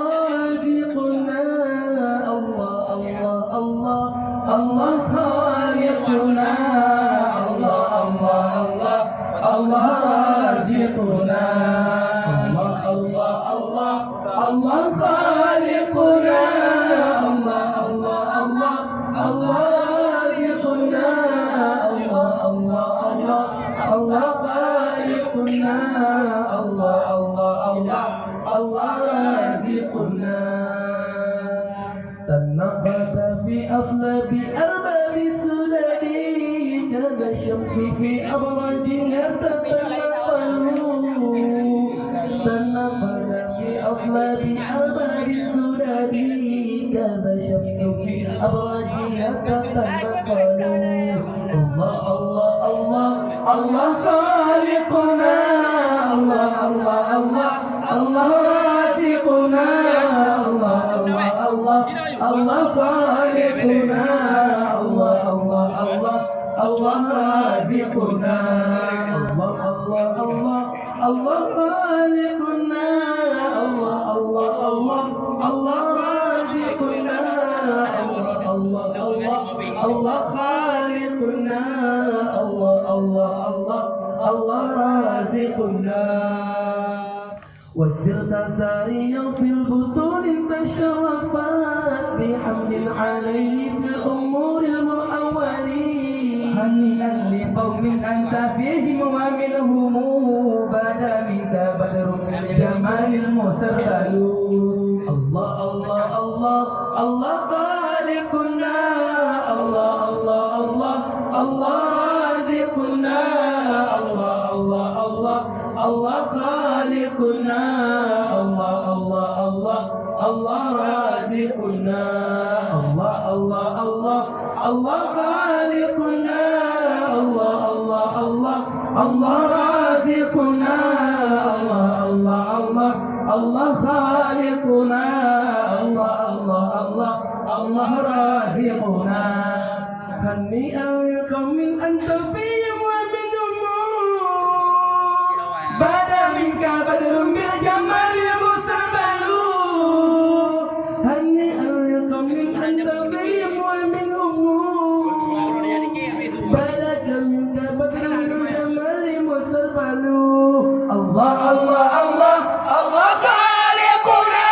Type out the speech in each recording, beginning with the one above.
رازقنا الله الله الله الله خالقنا الله الله الله الله رازقنا الله الله الله الله خالقنا الله الله الله الله رازقنا الله الله الله الله خالقنا الله الله الله الله رازقنا تنقلت في أصلاب أرباب السلل كذا الشمس في أبراجها تتنقل تنقلت في أصلاب أرباب السلل كذا الشمس في أبراجها تتنقل الله الله الله الله خالقنا الله الله الله الله رازقنا الله الله الله الله خالقنا الله الله الله الله رازقنا الله الله الله الله خالقنا الله الله الله الله رازقنا الله الله الله الله خالقنا الله الله الله الله رازقنا وسرت ساريا في البطون تشرفت بحمد عليه في الأمور المحولين هنيئا لقوم أنت فيهم ومنهم بدا منك بدر الجمال المسرسل الله الله الله الله خالقنا الله الله الله الله رازقنا الله الله الله الله خالقنا الله الله الله الله رازقنا الله الله الله الله خالقنا الله الله الله الله رازقنا الله الله الله الله خالقنا الله الله الله الله رازقنا هنيئا لقوم أنت فيهم ومنهم بدا منك بدر بالجمال المستقبل هنيئا لقوم أنت فيهم ومنهم بدا منك بدر بالجمال المستقبل الله الله الله الله خالقنا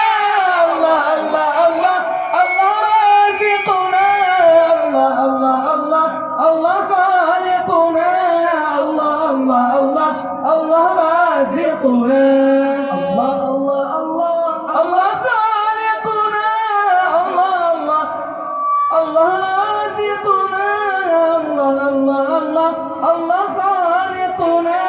الله الله الله الله رازقنا الله الله الله الله خالقنا الله الله الله الله رازقنا الله الله الله الله خالقنا الله الله الله رازقنا الله الله الله الله خالقنا